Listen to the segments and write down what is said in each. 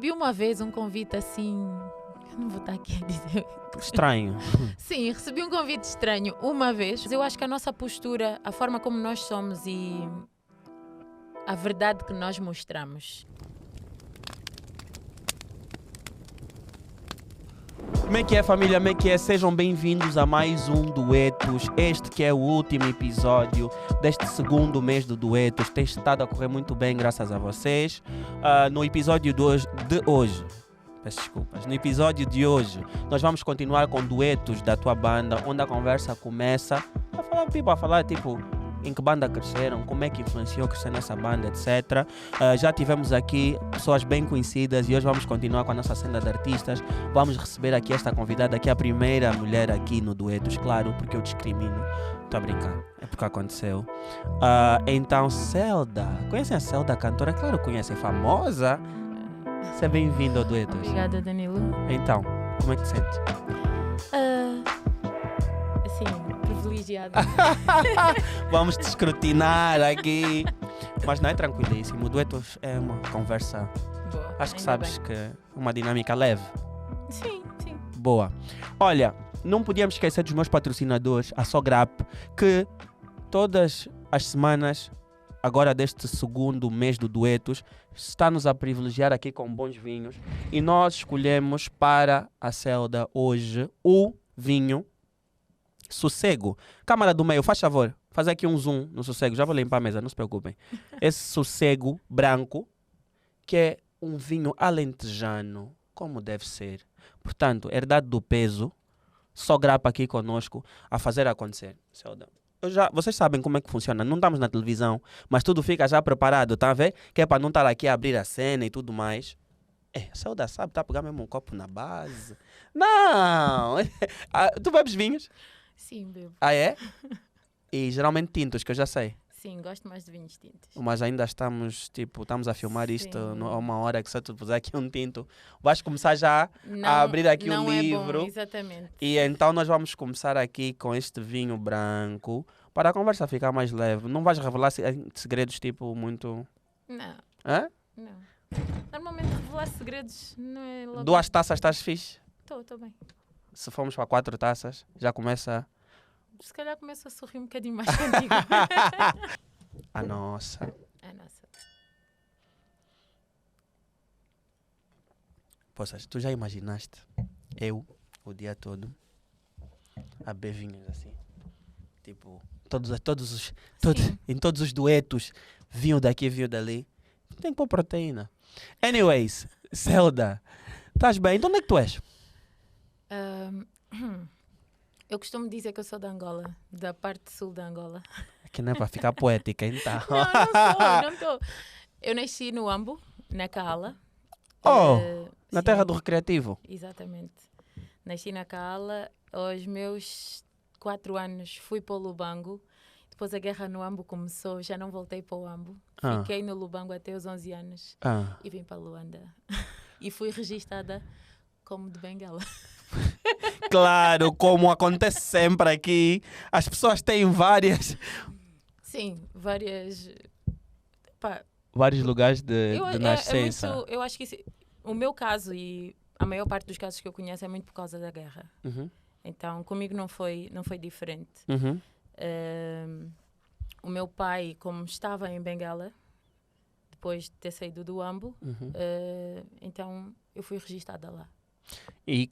recebi uma vez um convite assim. Eu não vou estar aqui a dizer. Estranho. Sim, recebi um convite estranho uma vez. Eu acho que a nossa postura, a forma como nós somos e a verdade que nós mostramos. Como é que é, família? Como é que é? Sejam bem-vindos a mais um Duetos. Este que é o último episódio deste segundo mês do Duetos. Tem estado a correr muito bem, graças a vocês. No episódio de hoje, peço desculpas. No episódio de hoje, nós vamos continuar com duetos da tua banda, onde a conversa começa a falar tipo em que banda cresceram, como é que influenciou crescer nessa banda, etc. Já tivemos aqui pessoas bem conhecidas e hoje vamos continuar com a nossa senda de artistas. Vamos receber aqui esta convidada, que é a primeira mulher aqui no Duetos, claro, porque eu discrimino. Estou a brincar, é porque aconteceu. Então, Celda, conhecem a Celda, cantora? Claro, conhecem, famosa. Seja bem-vindo ao Duetos. Obrigada, Danilo. Então, como é que te sentes? Assim, privilegiada. Vamos te escrutinar aqui. Mas não é tranquilíssimo. O Duetos é uma conversa, Boa. acho que ainda sabes que é uma dinâmica leve. bem. Sim, sim. Boa. Olha, não podíamos esquecer dos meus patrocinadores, a Sograp, que todas as semanas, agora deste segundo mês do Duetos, está-nos a privilegiar aqui com bons vinhos. E nós escolhemos para a Celda hoje o vinho Sossego. Câmara do meio, faz favor, faz aqui um zoom no Sossego. Já vou limpar a mesa, não se preocupem. Esse Sossego branco, que é um vinho alentejano, como deve ser. Portanto, herdade do peso, só grapa aqui conosco a fazer acontecer. Celda, vocês sabem como é que funciona, não estamos na televisão, mas tudo fica já preparado, tá a ver? Que é para não estar aqui a abrir a cena e tudo mais. A Celda sabe, tá a pegar mesmo um copo na base. Não! Tu bebes vinhos? Sim, bebo. Ah, é? E geralmente tintos, que eu já sei. Sim, gosto mais de vinhos tintos. Mas ainda estamos a filmar isto Sim. a uma hora que se tu puser aqui um tinto, vais começar já Não, a abrir aqui não um é livro. bom, exatamente. E então nós vamos começar aqui com este vinho branco para a conversa ficar mais leve. Não vais revelar segredos tipo muito... Não, Hã? não. Normalmente revelar segredos não é logo... 2 taças estás fixe? Estou bem. Se formos para 4 taças, já começa... Se calhar começo a sorrir um bocadinho mais contigo. A nossa. É nossa. Poças, tu já imaginaste eu, o dia todo, a beber vinhos assim? Tipo, Sim. em todos os duetos, vinho daqui, vinho dali. Tem que pôr proteína. Anyways, Celda, estás bem? De onde é que tu és? Eu costumo dizer que eu sou da Angola, da parte sul da Angola. Que não é para ficar poética, então. Não estou. Eu nasci no Ambo, na Cala. Oh, na sim, terra do recreativo. Exatamente. Nasci na Cala. Aos meus 4 anos fui para o Lubango. Depois a guerra no Ambo começou, já não voltei para o Ambo. Fiquei no Lubango até os 11 anos e vim para Luanda. E fui registada como de Benguela. Claro, como acontece sempre aqui, as pessoas têm Sim, várias... Pá, vários lugares de é nascença. muito, eu acho que o meu caso e a maior parte dos casos que eu conheço é muito por causa da guerra. Uhum, Então, comigo não foi diferente. uhum. O meu pai, como estava em Benguela, depois de ter saído do Ambo, então eu fui registada lá, E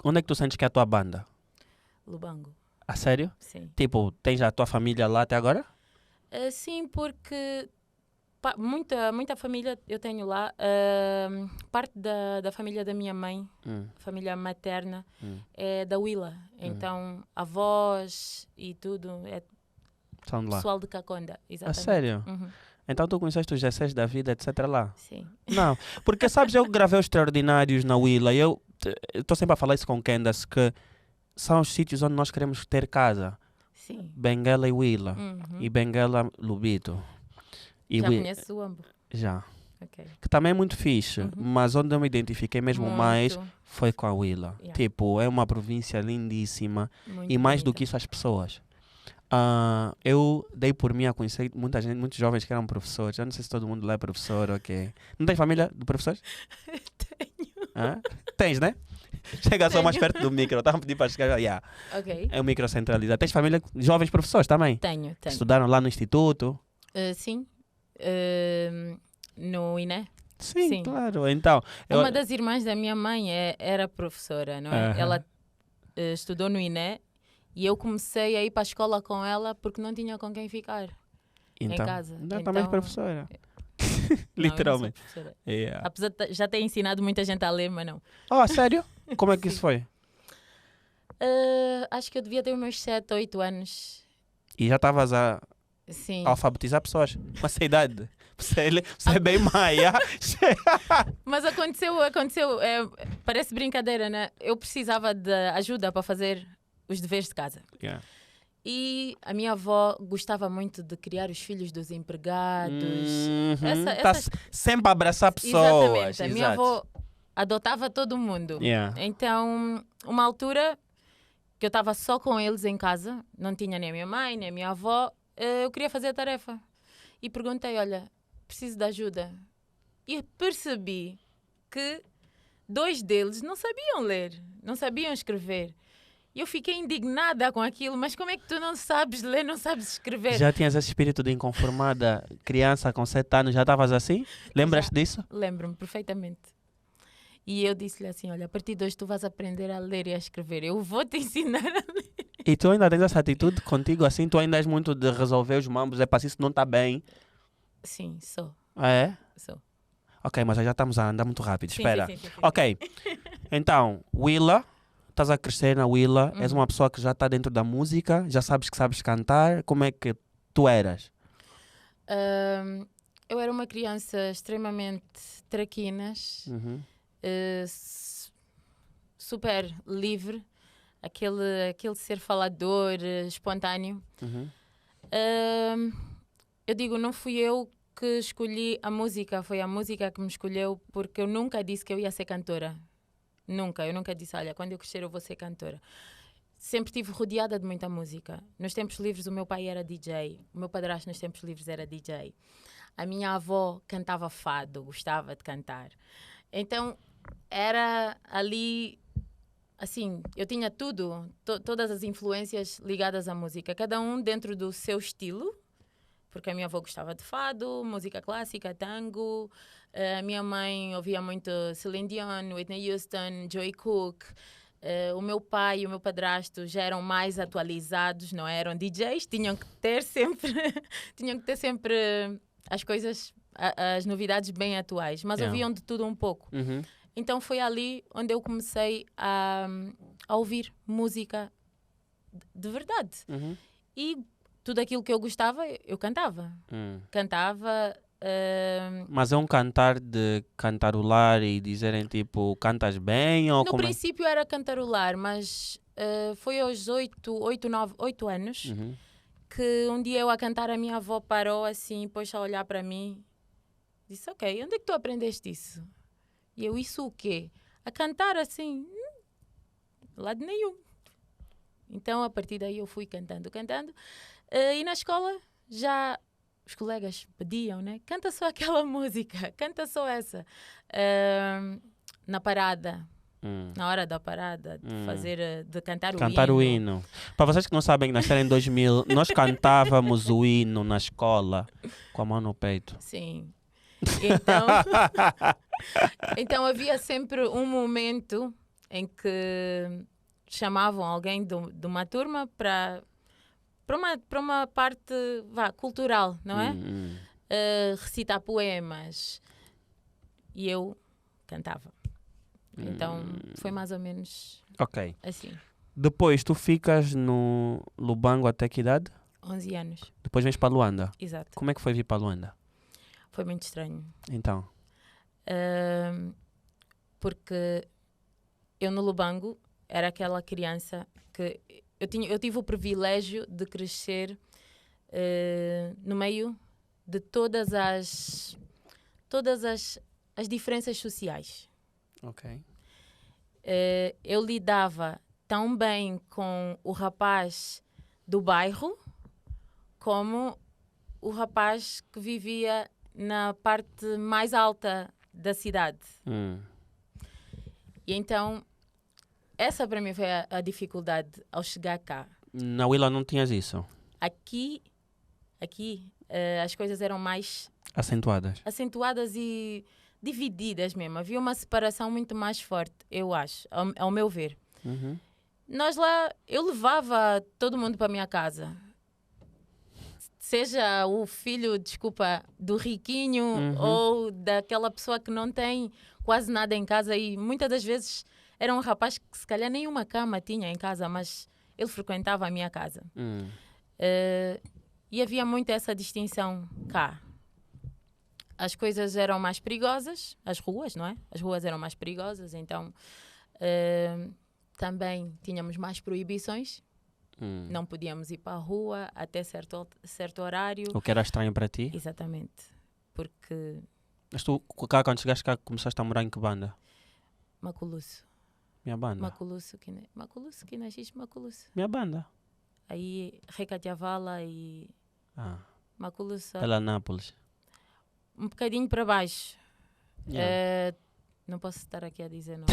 onde é que tu sentes que é a tua banda? Lubango. A sério? Sim. Tipo, tens a tua família lá até agora? Sim, porque muita família eu tenho lá. Parte da família da minha mãe, família materna, é da Huila. Então, avós e tudo é São de lá. pessoal de Caconda. A Exatamente. sério? Uhum. Então tu conheceste os 16 da vida, etc. lá? Sim. Não, porque sabes, eu gravei os Extraordinários na Willa e eu estou sempre a falar isso com Candace, que são os sítios onde nós queremos ter casa. Sim. Benguela e Willa. Uhum. E Benguela, Lubito. E Já Wi- conheces o Ambo? Já. Ok. Que também é muito fixe, mas onde eu me identifiquei mesmo mais Muito, foi com a Willa. Yeah. Tipo, é uma província lindíssima muito e mais do bonita. que isso as pessoas. Eu dei por mim a conhecer muita gente, muitos jovens que eram professores. Eu não sei se todo mundo lá é professor, ok. Não tem família de professores? Hã? Tens, né? Chega só mais Tenho. perto do micro. Estava a pedir para chegar. Yeah. Ok. É um micro centralizado. Tens família, jovens professores também? Tenho. Estudaram lá no instituto? Sim. No INE. Sim, Sim. claro. Então, Uma das irmãs da minha mãe era professora, não é? Ela estudou no INE e eu comecei a ir para a escola com ela porque não tinha com quem ficar em casa. Então, também és professora. Não, Literalmente. eu não sou professora. Yeah. Apesar de já ter ensinado muita gente a ler, mas não. Oh, sério? Como é que isso foi? Acho que eu devia ter os meus 7, 8 anos. E já estavas a Sim. alfabetizar pessoas. Com essa idade. Você é bem maia. Mas aconteceu, parece brincadeira, né? Eu precisava de ajuda para fazer os deveres de casa. Yeah. E a minha avó gostava muito de criar os filhos dos empregados. Sempre a abraçar pessoas. Exatamente. A minha avó adotava todo mundo. Yeah. Então, uma altura que eu estava só com eles em casa, não tinha nem a minha mãe, nem a minha avó, eu queria fazer a tarefa. E perguntei, olha, preciso de ajuda. E percebi que 2 deles não sabiam ler, não sabiam escrever. E eu fiquei indignada com aquilo, mas como é que tu não sabes ler, não sabes escrever? Já tinhas esse espírito de inconformada, criança com 7 anos, já estavas assim? Lembras-te disso? Lembro-me perfeitamente. E eu disse-lhe assim, olha, a partir de hoje tu vais aprender a ler e a escrever. Eu vou te ensinar a ler. E tu ainda tens essa atitude contigo assim? Tu ainda és muito de resolver os mambos, é para se isso não está bem? Sim, sou. Ah, é? Sou. Ok, mas já estamos a andar muito rápido, Sim, espera. sim. Ok, então, Willa, estás a crescer na Willa, és uma pessoa que já está dentro da música, já sabes que sabes cantar, como é que tu eras? Eu era uma criança extremamente traquinas, super livre, aquele ser falador, espontâneo. Eu digo, não fui eu que escolhi a música, foi a música que me escolheu, porque eu nunca disse que eu ia ser cantora. Eu nunca disse, olha, quando eu crescer eu vou ser cantora. Sempre estive rodeada de muita música. Nos tempos livres o meu pai era DJ, o meu padrasto nos tempos livres era DJ. A minha avó cantava fado, gostava de cantar. Então era ali, assim, eu tinha tudo, todas as influências ligadas à música, cada um dentro do seu estilo, porque a minha avó gostava de fado, música clássica, tango. A minha mãe ouvia muito Celine Dion, Whitney Houston, Joy Cook. O meu pai e o meu padrasto já eram mais atualizados, não eram DJs, tinham que ter sempre as coisas, as novidades bem atuais, mas ouviam de tudo um pouco. Então foi ali onde eu comecei a ouvir música de verdade. E tudo aquilo que eu gostava, eu cantava. Cantava. Mas é um cantar de cantarolar e dizerem tipo, cantas bem? Ou no princípio era cantarolar, mas foi aos 8 anos que um dia eu a cantar, a minha avó parou assim, pôs a olhar para mim, disse, ok, onde é que tu aprendeste isso? E eu, isso o quê? A cantar assim, lado nenhum. Então a partir daí eu fui cantando. E na escola já os colegas pediam, né? Canta só aquela música, canta só essa. Na parada, na hora da parada, de cantar o hino. Para vocês que não sabem, nasceram em 2000, nós cantávamos o hino na escola com a mão no peito. Sim. Então havia sempre um momento em que chamavam alguém de uma turma para uma parte cultural, não é? Recitar poemas. E eu cantava. Então foi mais ou menos assim. Depois tu ficas no Lubango até que idade? 11 anos. Depois vens para Luanda? Exato. Como é que foi vir para Luanda? Foi muito estranho. Então? Porque eu no Lubango era aquela criança que eu tive o privilégio de crescer no meio de todas as diferenças sociais. Ok. Eu lidava tão bem com o rapaz do bairro como o rapaz que vivia na parte mais alta da cidade. E então, essa para mim foi a dificuldade ao chegar cá. Na Willa não tinhas isso? Aqui as coisas eram mais Acentuadas e divididas mesmo. Havia uma separação muito mais forte, eu acho, ao meu ver. Uhum. Nós lá, eu levava todo mundo para a minha casa. Seja o filho, do riquinho ou daquela pessoa que não tem quase nada em casa. E muitas das vezes era um rapaz que se calhar nem uma cama tinha em casa, mas ele frequentava a minha casa. E havia muito essa distinção cá. As coisas eram mais perigosas, as ruas, não é? As ruas eram mais perigosas, então também tínhamos mais proibições. Não podíamos ir para a rua até certo horário. O que era estranho para ti? Exatamente. Porque... Mas tu, cá, quando chegaste cá, começaste a morar em que banda? Maculusso. Minha banda? Maculusso, que nasciste Maculusso. Minha banda? Aí, Recatiavala e... Maculusso. Pela Nápoles. Um bocadinho para baixo. Yeah. Não posso estar aqui a dizer não.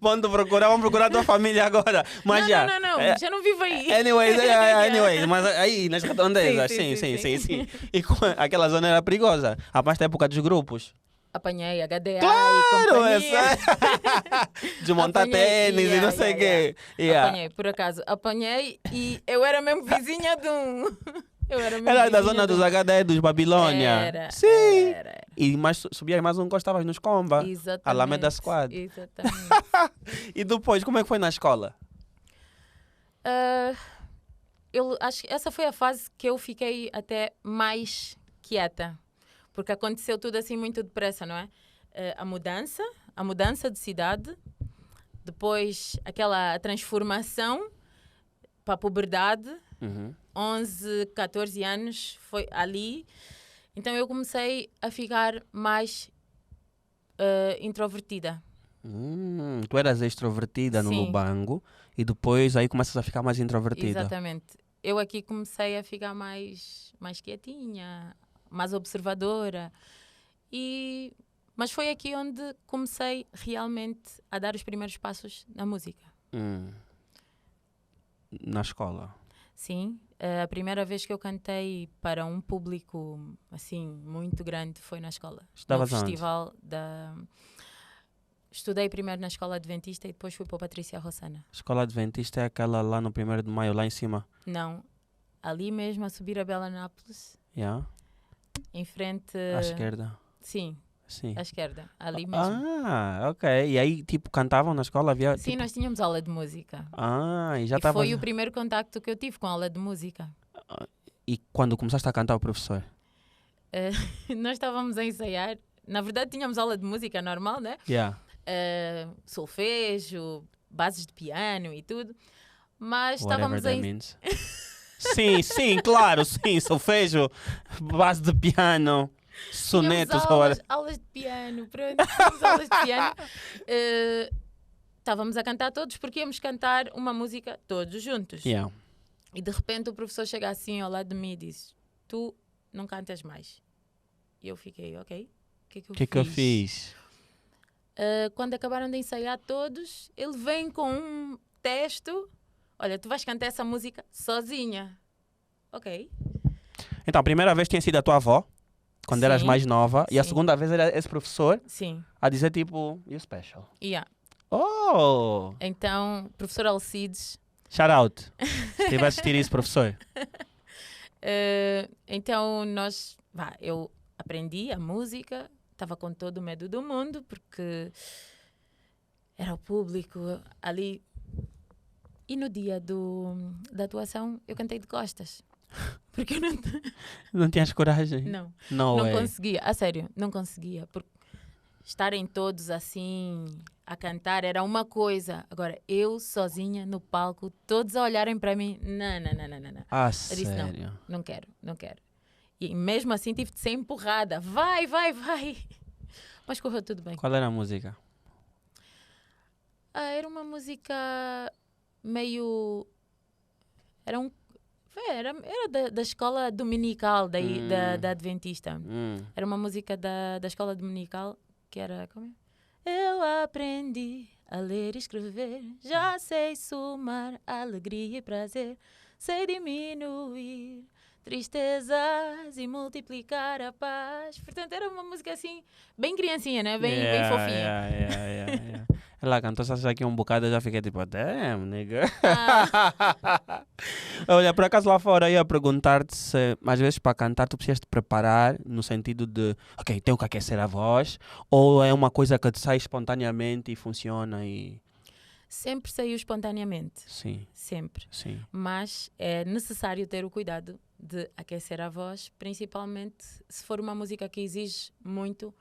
Vamos procurar a tua família agora. Mas não, já. Já não vivo aí. Anyways, mas aí nas redondezas, sim. E aquela zona era perigosa. A parte da época dos grupos. Apanhei HDA claro, e companhia. Desmontar tênis e não sei o quê. Apanhei, por acaso. Apanhei e eu era mesmo vizinha de um... Era da zona dos HD, dos Babilônia. Era. Sim. Era. E mais subias mais um, estavas nos Comba. Exatamente. Alameda Squad. Exatamente. E depois, como é que foi na escola? Eu acho que essa foi a fase que eu fiquei até mais quieta. Porque aconteceu tudo assim muito depressa, não é? A mudança de cidade. Depois aquela transformação para a puberdade. 11, 14 anos, foi ali. Então eu comecei a ficar mais introvertida. Tu eras extrovertida no Lubango e depois aí começas a ficar mais introvertida. Exatamente. Eu aqui comecei a ficar mais quietinha, mais observadora. Mas foi aqui onde comecei realmente a dar os primeiros passos na música. Na escola? Sim. A primeira vez que eu cantei para um público assim muito grande foi na escola. Estavas no festival da... Estudei primeiro na Escola Adventista e depois fui para o Patrícia Rossana. Escola Adventista é aquela lá no 1º de Maio, lá em cima? Não. Ali mesmo, a subir a Bela Nápoles. Em frente... À esquerda? Sim. À esquerda. Ali mesmo. Ok. E aí, tipo, cantavam na escola? Sim, nós tínhamos aula de música. E já estava... foi o primeiro contacto que eu tive com a aula de música. E quando começaste a cantar o professor? Nós estávamos a ensaiar. Na verdade, tínhamos aula de música normal, né? Solfejo, bases de piano e tudo. Mas estávamos a... Sim, claro, sim. Solfejo, base de piano... Sonetos, aulas de piano, tínhamos aulas de piano. Estávamos a cantar todos porque íamos cantar uma música todos juntos. E de repente o professor chega assim ao lado de mim e diz: tu não cantas mais. E eu fiquei, ok, o que é que eu fiz? Quando acabaram de ensaiar todos, ele vem com um texto: olha, tu vais cantar essa música sozinha. Ok. Então a primeira vez tinha sido a tua avó? Quando eras mais nova. Sim. E a segunda vez era esse professor? Sim. A dizer tipo, you're special. Oh! Então, professor Alcides. Shout out. Se tiver a assistir isso, professor. Então, eu aprendi a música. Estava com todo o medo do mundo, porque era o público ali. E no dia da atuação, eu cantei de costas. Porque eu não tinhas coragem? Não conseguia. A sério, não conseguia. Porque estarem todos assim a cantar era uma coisa. Agora, eu sozinha no palco, todos a olharem para mim. Não. Eu disse, não quero. E mesmo assim tive de ser empurrada. Vai. Mas correu tudo bem. Qual era a música? Era uma música meio... Era da escola dominical da Adventista. Era uma música da escola dominical que era... Como é? Eu aprendi a ler e escrever, já sei somar alegria e prazer, sei diminuir tristezas e multiplicar a paz. Portanto, era uma música assim, bem criancinha, né? Bem fofinha. Yeah. Ela cantou essa aqui um bocado, eu já fiquei tipo, damn, nigga. Olha, por acaso lá fora eu ia perguntar-te se, às vezes para cantar, tu precisas te preparar no sentido de, ok, tenho que aquecer a voz, ou é uma coisa que te sai espontaneamente e funciona e... Sempre saiu espontaneamente. Sim. Sempre. Sim. Mas é necessário ter o cuidado de aquecer a voz, principalmente se for uma música que exige muito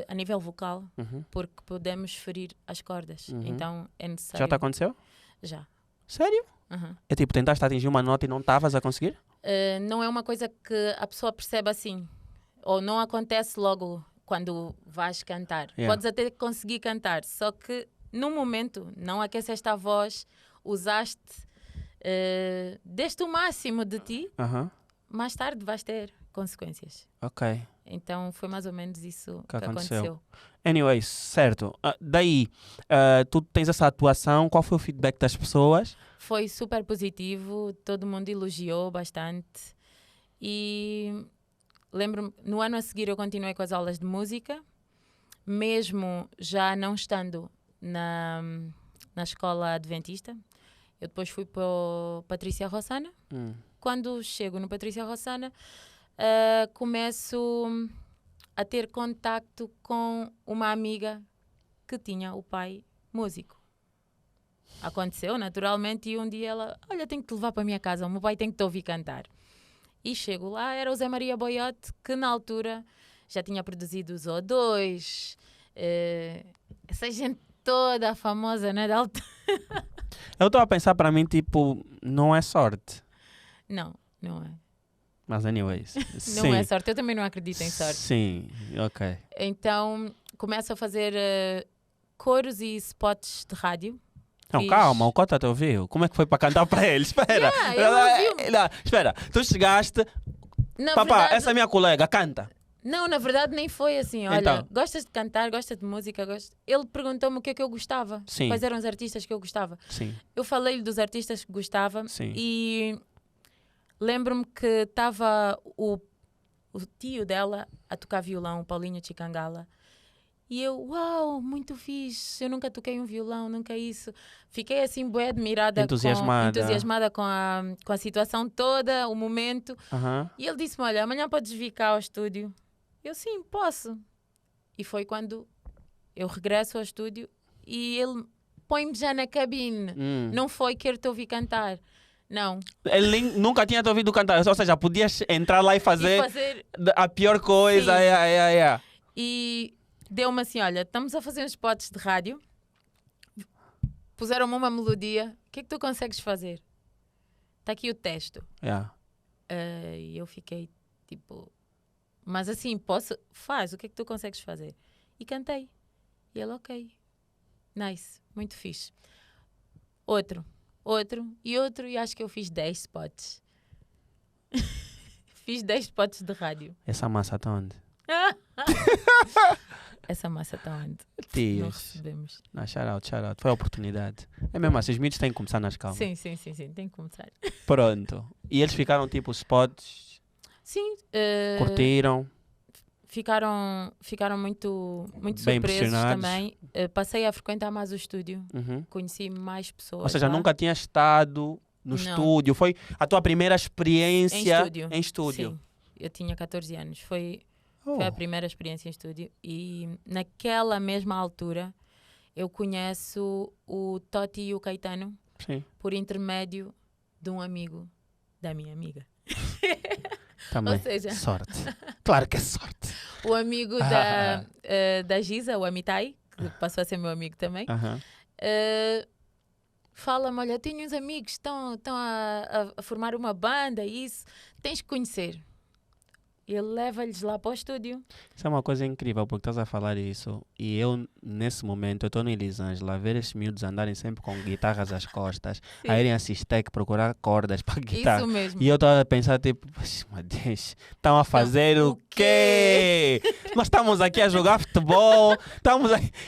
a nível vocal, porque podemos ferir as cordas. Então é necessário. Já te aconteceu? Já. Sério? É tipo, tentaste atingir uma nota e não estavas a conseguir? Não é uma coisa que a pessoa percebe assim. Ou não acontece logo quando vais cantar. Yeah. Podes até conseguir cantar, só que num momento não aqueceste a voz, usaste, deste o máximo de ti, mais tarde vais ter consequências. Ok. Então foi mais ou menos isso que aconteceu. aconteceu. Anyways, certo. Daí, tu tens essa atuação, qual foi o feedback das pessoas? Foi super positivo, todo mundo elogiou bastante. E lembro-me, no ano a seguir eu continuei com as aulas de música, mesmo já não estando na escola adventista. Eu depois fui para o Patrícia Rossana. Quando chego no Patrícia Rossana, começo a ter contacto com uma amiga que tinha o pai músico. Aconteceu naturalmente e um dia ela, olha, tenho que te levar para a minha casa, o meu pai tem que te ouvir cantar. E chego lá, era o Zé Maria Boiote, que na altura já tinha produzido os O2, essa gente toda famosa, né? Eu estou a pensar para mim, tipo, não é sorte. Não é. Mas anyways. Não é sorte, eu também não acredito em sorte. Sim, ok. Então, começo a fazer coros e spots de rádio. Não, calma, o Cota te ouviu. Como é que foi para cantar para ele? Espera. Espera, tu chegaste... Papá, verdade, essa é minha colega, canta. Não, na verdade nem foi assim. Olha, então, gostas de cantar, gostas de música? Ele perguntou-me o que é que eu gostava. Sim. Quais eram os artistas que eu gostava. Sim. Eu falei-lhe dos artistas que gostava. Sim. E lembro-me que estava o tio dela a tocar violão, Paulinho Chicangala. E eu, uau, muito fixe, eu nunca toquei um violão, nunca isso. Fiquei assim bué admirada, entusiasmada com a situação toda, o momento. E ele disse-me, olha, amanhã podes vir cá ao estúdio. Eu, sim, posso. E foi quando eu regresso ao estúdio e ele põe-me já na cabine. Não foi querer-te ouvir cantar. Não. Ele nunca tinha te ouvido cantar, ou seja, podias entrar lá e fazer a pior coisa. E deu-me assim, olha, estamos a fazer uns spots de rádio, puseram-me uma melodia, o que é que tu consegues fazer? Está aqui o texto. E eu fiquei tipo, mas assim, faz, o que é que tu consegues fazer? E cantei. E ele, ok, nice, muito fixe. Outro, e acho que eu fiz 10 spots. Fiz 10 spots de rádio. Essa massa está onde? Essa massa está onde? Tios. Não recebemos. Não, shout out. Foi a oportunidade. É mesmo assim, os mitos têm que começar nas calmas. Sim, tem que começar. Pronto. E eles ficaram tipo spots? Sim. Curtiram? Ficaram muito bem surpresos também. Passei a frequentar mais o estúdio. Conheci mais pessoas. Ou seja, nunca tinha estado no estúdio. Foi a tua primeira experiência em estúdio? Sim. Eu tinha 14 anos. Foi a primeira experiência em estúdio. E naquela mesma altura eu conheço o Totti e o Caetano. Sim. Por intermédio de um amigo da minha amiga. Também. Ou seja, sorte. Claro que é sorte. O amigo da Giza, o Amitai, que passou a ser meu amigo também, fala-me, olha, tenho uns amigos que estão a formar uma banda e isso, tens que conhecer. ele leva-lhes lá para o estúdio. Isso é uma coisa incrível, porque estás a falar isso. E eu, nesse momento, eu estou no Elisângela, a ver esses miúdos andarem sempre com guitarras às costas, a irem a Sistec procurar cordas para guitarra. Isso mesmo. E eu estava a pensar, tipo, meu Deus, estão a fazer o quê? Nós estamos aqui a jogar futebol,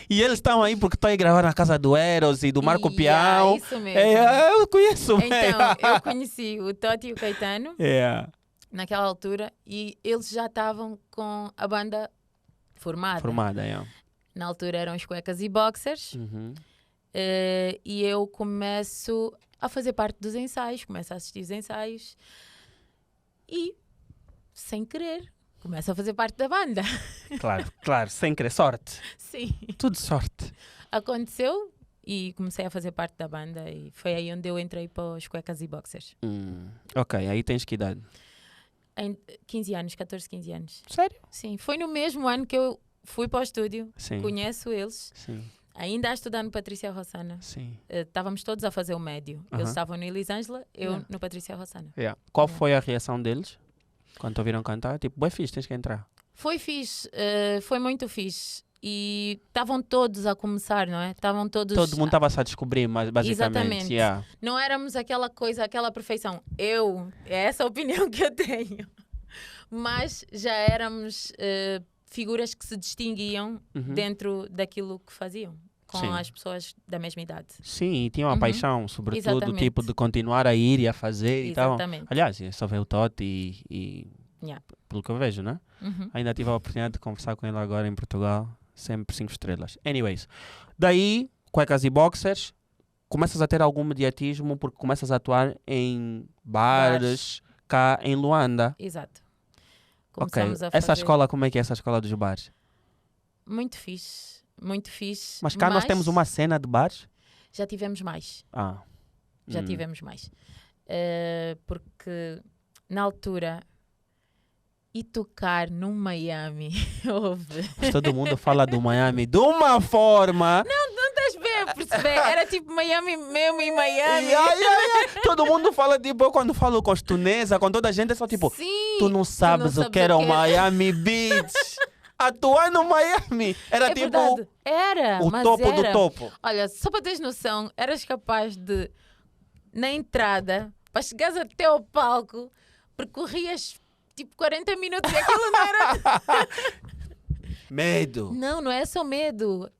e eles estão aí porque estão a gravar na casa do Eros e do Marco Peão. Isso mesmo. Eu conheço mesmo. Então, eu conheci o Totti e o Caetano. Naquela altura, e eles já estavam com a banda formada. Na altura eram os Cuecas e Boxers. E eu começo a fazer parte dos ensaios, começo a assistir os ensaios e, sem querer, começo a fazer parte da banda. Claro, sem querer, sorte. Sim. Tudo sorte. Aconteceu e comecei a fazer parte da banda e foi aí onde eu entrei para os Cuecas e Boxers. Ok, aí tens que idade? Em 15 anos, 14, 15 anos. Sério? Sim, foi no mesmo ano que eu fui para o estúdio, Sim. Conheço eles, Sim. Ainda a estudar no Patrícia Rossana. Sim. Estávamos todos a fazer o médio. Eles estavam no Elisângela, eu no Patrícia Rossana. Qual foi a reação deles quando te ouviram cantar? Tipo, é fixe, tens que entrar. Foi fixe, foi muito fixe. E estavam todos a começar, não é? Estavam todos... Todo mundo estava a descobrir, mas basicamente. Exatamente. Não éramos aquela coisa, aquela perfeição. É essa a opinião que eu tenho. Mas já éramos figuras que se distinguiam dentro daquilo que faziam. Com as pessoas da mesma idade. Sim, e tinham a paixão, sobretudo, tipo, de continuar a ir e a fazer e tal. Aliás, só veio o Totti e pelo que eu vejo, né? Ainda tive a oportunidade de conversar com ele agora em Portugal. Sempre 5 estrelas. Anyways, daí, Cuecas e Boxers, começas a ter algum mediatismo porque começas a atuar em bares cá em Luanda. Exato. Começamos a fazer... Essa escola, como é que é essa escola dos bares? Muito fixe. Muito fixe. Mas cá nós temos uma cena de bares? Já tivemos mais. Já tivemos mais. Porque na altura... E tocar no Miami, Mas todo mundo fala do Miami de uma forma... Não estás bem a perceber? Era tipo Miami mesmo em Miami. Todo mundo fala, tipo, eu quando falo com os tunesas, com toda a gente, é só tipo... Sim, tu não sabes o que era o Miami Beach. Atuar no Miami. Era tipo... Verdade. Era, o topo do topo. Olha, só para teres noção, eras capaz de, na entrada, para chegares até ao palco, percorrias... Tipo 40 minutos e aquilo não era... Medo. Não é só medo.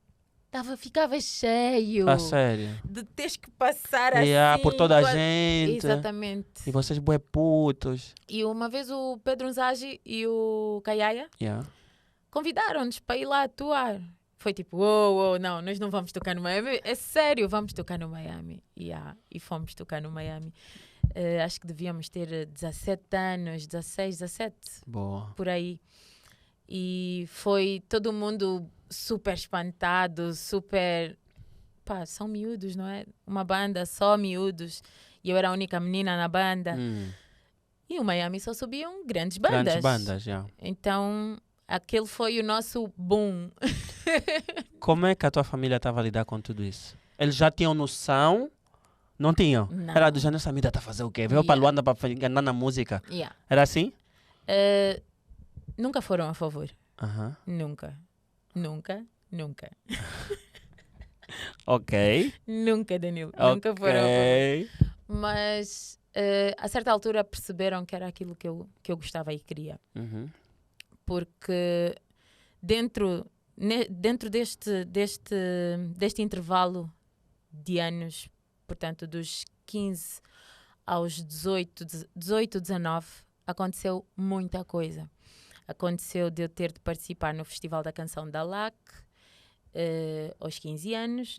Ficava cheio. A sério? De teres que passar assim. Por toda a gente. Exatamente. E vocês bué putos. E uma vez o Pedro Nzagi e o Kayaya convidaram-nos para ir lá atuar. Foi tipo, não, nós não vamos tocar no Miami. É sério, vamos tocar no Miami. E fomos tocar no Miami. Acho que devíamos ter 17 anos, 16, 17. Boa. Por aí. E foi todo mundo super espantado, super... são miúdos, não é? Uma banda só miúdos. E eu era a única menina na banda. E o Miami só subiam grandes bandas. Grandes bandas, já. Então, aquele foi o nosso boom. Como é que a tua família estava a lidar com tudo isso? Eles já tinham noção... Não tinham? Não. Era do género, essa mídia está a fazer o quê? Veio para Luanda para andar na música? Era assim? Nunca foram a favor. Nunca. Ok. Nunca, Danilo. Nunca foram a favor. Mas a certa altura perceberam que era aquilo que eu gostava e queria. Porque dentro deste intervalo de anos, portanto, dos 15 aos 18, 19, aconteceu muita coisa. Aconteceu de eu ter de participar no Festival da Canção da LAC, aos 15 anos,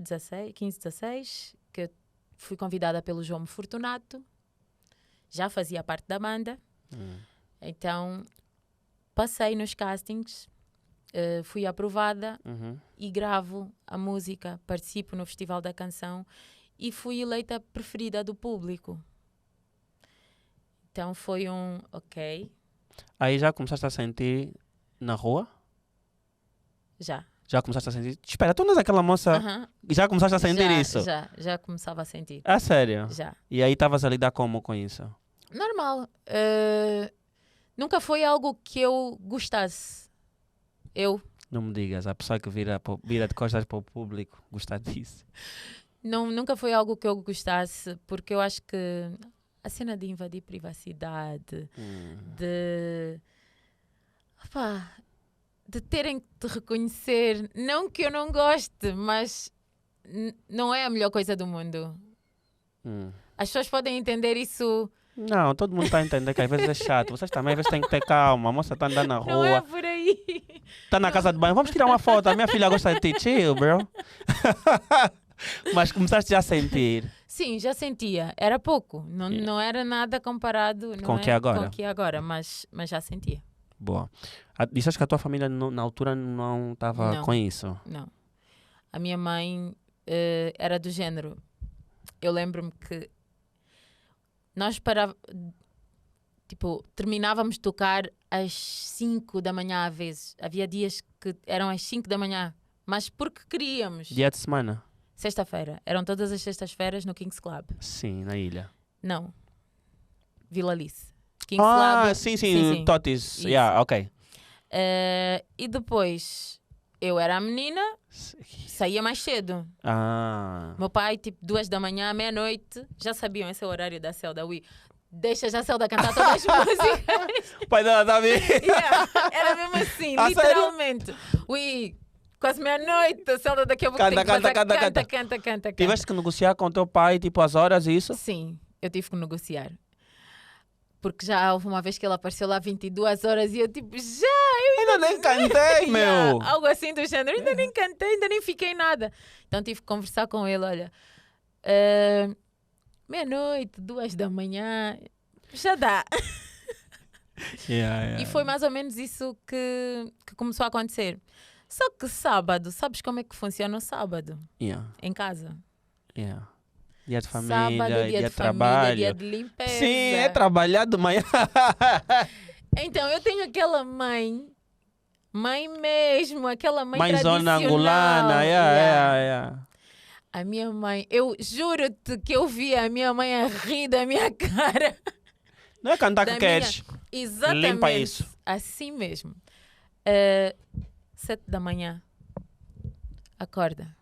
15, 16, que eu fui convidada pelo João Fortunato, já fazia parte da banda. Então, passei nos castings, fui aprovada e gravo a música, participo no Festival da Canção e fui eleita preferida do público. Então foi ok. Aí já começaste a sentir na rua? Já. Já começaste a sentir? Espera, tu não és aquela moça? Já começaste a sentir isso? Já começava a sentir. Ah, sério? Já. E aí estavas a lidar como com isso? Normal. nunca foi algo que eu gostasse. Não me digas, a pessoa que vira de costas para o público gostar disso. Nunca foi algo que eu gostasse, porque eu acho que a cena de invadir privacidade, de terem que te reconhecer, não que eu não goste, mas não é a melhor coisa do mundo. As pessoas podem entender isso. Não, todo mundo está a entender que às vezes é chato. Vocês também às vezes têm que ter calma. A moça está andando na rua. Não é por aí. Está na casa de banho. Vamos tirar uma foto. A minha filha gosta de ti. Chill, bro. Mas começaste já a sentir. Sim, já sentia. Era pouco. Não era nada comparado Com o que é agora. Com o que é agora, mas já sentia. Boa. Disseste que a tua família na altura não estava com isso? Não. A minha mãe era do género. Eu lembro-me que nós terminávamos de tocar às 5 da manhã às vezes. Havia dias que eram às 5 da manhã, mas porque queríamos. Dia de semana? Sexta-feira. Eram todas as sextas-feiras no Kings Club. Sim, na ilha. Não. Vila Alice. Kings Club. Sim. Totis. Yeah, ok. E depois, eu era a menina, saía mais cedo. Meu pai, 2 da manhã, meia-noite, já sabiam esse é o horário da Celda. Deixa já a Celda cantar todas as músicas. Pai dela tá bem. Era mesmo assim, literalmente. Quase meia-noite, a Celda daqui a pouco canta. Tiveste que negociar com o teu pai, as horas e isso? Sim, eu tive que negociar. Porque já houve uma vez que ele apareceu lá 22 horas e eu ainda nem cantei, meu! Algo assim do género, ainda nem cantei, ainda nem fiquei nada. Então tive que conversar com ele, olha, meia-noite, 2 da manhã, já dá. E foi mais ou menos isso que começou a acontecer. Só que sábado, sabes como é que funciona o sábado? Em casa. Dia de família, sábado, dia de família, trabalho. dia de limpeza. Sim, é trabalhar de manhã. Então, eu tenho aquela mãe mesmo, aquela mãe Mãezona tradicional. angolana, A minha mãe, eu juro-te que eu via a minha mãe a rir da minha cara. Não é cantar que queres. Exatamente. Limpa isso. Assim mesmo. 7 da manhã, acorda.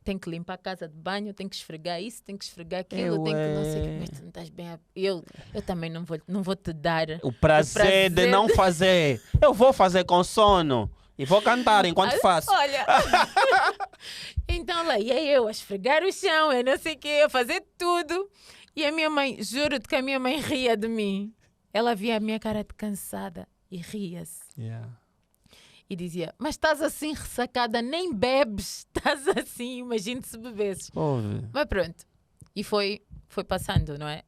Tem que limpar a casa de banho, tem que esfregar isso, tem que esfregar aquilo, tem que não sei o que. Mas tu não estás bem. Eu também não vou te dar o prazer de não fazer. Eu vou fazer com sono e vou cantar enquanto faço. Olha. Então lá ia eu a esfregar o chão, eu não sei o que, a fazer tudo. E a minha mãe, juro-te que a minha mãe ria de mim. Ela via a minha cara de cansada e ria-se. E dizia, mas estás assim ressacada, nem bebes, estás assim, imagina se bebesses. Mas pronto, e foi passando, não é?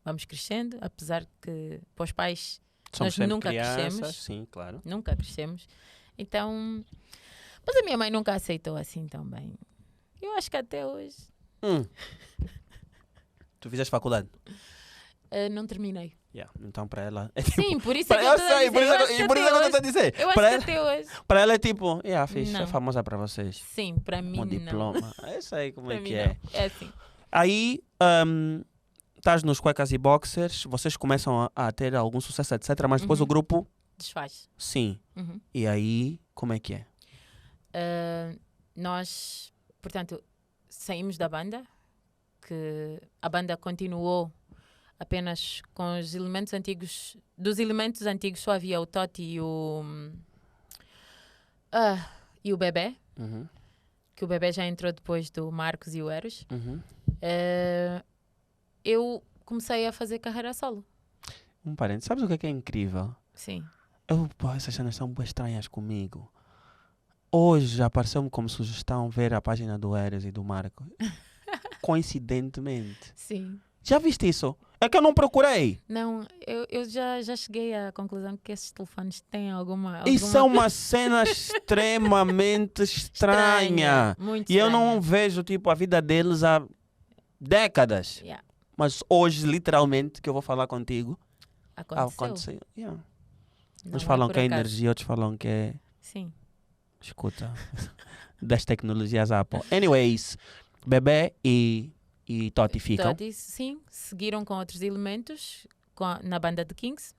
Vamos crescendo, apesar que para os pais somos nós nunca crianças, crescemos. Sim, claro. Nunca crescemos. Então, mas a minha mãe nunca aceitou assim tão bem. Eu acho que até hoje. Tu fizeste faculdade? Não terminei. Então para ela sim, por isso é que eu estou a dizer. Por isso é que eu estou a dizer. Eu acho que até hoje. Para ela é tipo, fixe, é famosa para vocês. Sim, para mim um diploma. É isso aí como é que é. É assim. Aí estás nos cuecas e boxers, vocês começam a ter algum sucesso, etc. Mas depois o grupo desfaz. Sim. E aí como é que é? Nós, portanto, saímos da banda, que a banda continuou apenas com os elementos antigos. Dos elementos antigos só havia o Toti e o Bebé, que o Bebé já entrou depois do Marcos e o Eros. Eu comecei a fazer carreira solo. Parente, sabes o que é incrível? Sim. Essas cenas são bem estranhas comigo. Hoje apareceu-me como sugestão ver a página do Eros e do Marco. Coincidentemente. Sim. Já viste isso? É que eu não procurei. Não, eu já cheguei à conclusão que esses telefones têm alguma... Isso é uma cena extremamente estranha. Muito e eu estranha. não vejo a vida deles há décadas. Mas hoje, literalmente, que eu vou falar contigo, aconteceu. Uns falam que é energia, outros falam que é... Sim. Escuta. Das tecnologias Apple. Anyways, Bebé e Toti ficam. Toti, sim. Seguiram com outros elementos na banda de Kings.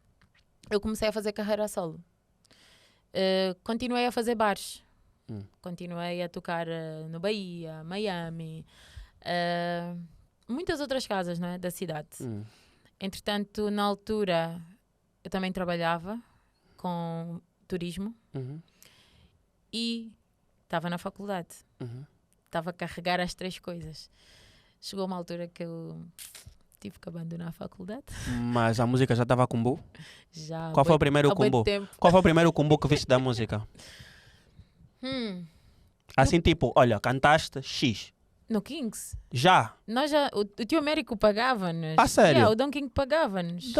eu comecei a fazer carreira a solo. Continuei a fazer bares. Continuei a tocar no Bahia, Miami, muitas outras casas, não é, da cidade. Entretanto, na altura, eu também trabalhava com turismo e estava na faculdade. Estava a carregar as 3 coisas. Chegou uma altura que eu tive que abandonar a faculdade. Mas a música já estava a combo? Já. Qual foi o primeiro combo? Qual foi o primeiro combo que viste da música? Assim, tipo, olha, cantaste X. No Kings? Já? Nós já, o tio Américo pagava-nos. Ah, sério? Yeah, o Don King pagava-nos.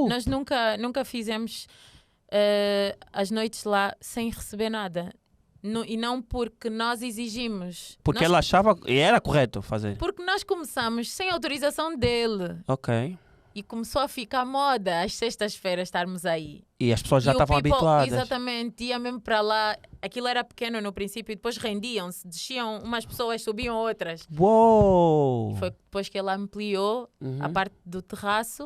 Nós nunca fizemos as noites lá sem receber nada. E não porque nós exigimos. Porque ela achava e era correto fazer. Porque nós começamos sem autorização dele. Ok. E começou a ficar moda às sextas-feiras estarmos aí. E as pessoas já estavam habituadas. Exatamente, ia mesmo para lá. Aquilo era pequeno no princípio e depois rendiam-se. Desciam umas pessoas, subiam outras. Uou! E foi depois que ele ampliou a parte do terraço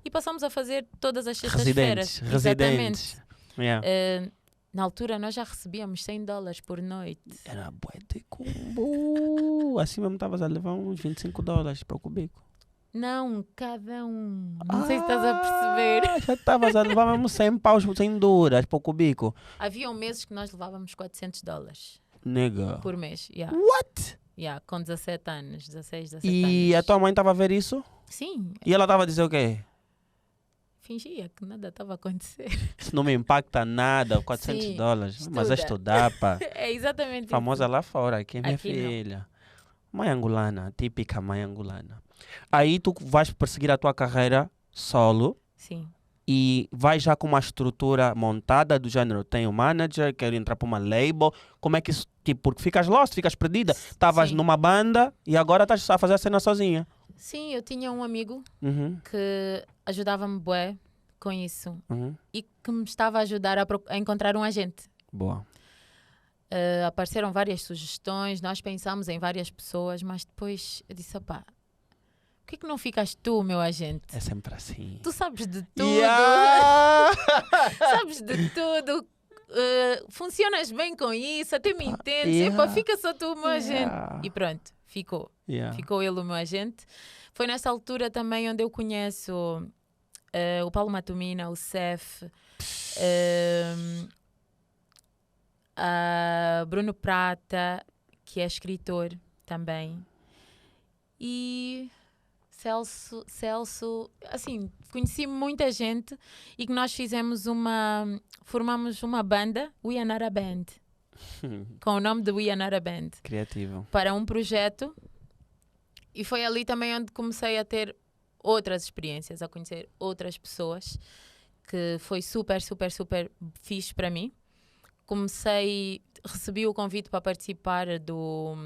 e passamos a fazer todas as sextas-feiras. Residentes. Yeah. Na altura nós já recebíamos $100 por noite. Era bué de combo. Assim mesmo estavas a levar uns $25 para o cubico. Não, cada um. Não sei se estás a perceber. Já estavas a levar mesmo 100 paus, 100 duras para o cubico. Haviam meses que nós levávamos $400. Nega. Por mês. Yeah. What? Yeah, com 17 anos, 16, 17 e anos. A tua mãe estava a ver isso? Sim. E ela estava a dizer o quê? Fingia que nada estava a acontecer. Isso não me impacta nada, $400. Sim, mas é estudar, pá. É exatamente famosa isso. lá fora, aqui é minha Aqui filha. Mãe angolana, típica mãe angolana. Aí tu vais perseguir a tua carreira solo. Sim. E vais já com uma estrutura montada do género, tenho manager, quero entrar para uma label. Como é que isso, tipo, porque ficas lost, ficas perdida. Estavas numa banda e agora estás a fazer a cena sozinha. Sim, eu tinha um amigo que ajudava-me bué com isso e que me estava a ajudar a encontrar um agente. Boa. Apareceram várias sugestões, nós pensámos em várias pessoas, mas depois eu disse, opá, por que não ficas tu, meu agente? É sempre assim. Tu sabes de tudo. Yeah! Sabes de tudo. Funcionas bem com isso, até me entendes. Yeah. Epa, fica só tu, meu agente. E pronto, ficou. Yeah. Ficou ele, o meu agente. Foi nessa altura também onde eu conheço o Paulo Matumina, o Cef, Bruno Prata, que é escritor também. E Celso, assim, conheci muita gente e que nós formamos uma banda, We Are Not A Band, com o nome de We Are Not A Band. Criativo. Para um projeto. E foi ali também onde comecei a ter outras experiências, a conhecer outras pessoas, que foi super, super, super fixe para mim. Recebi o convite para participar do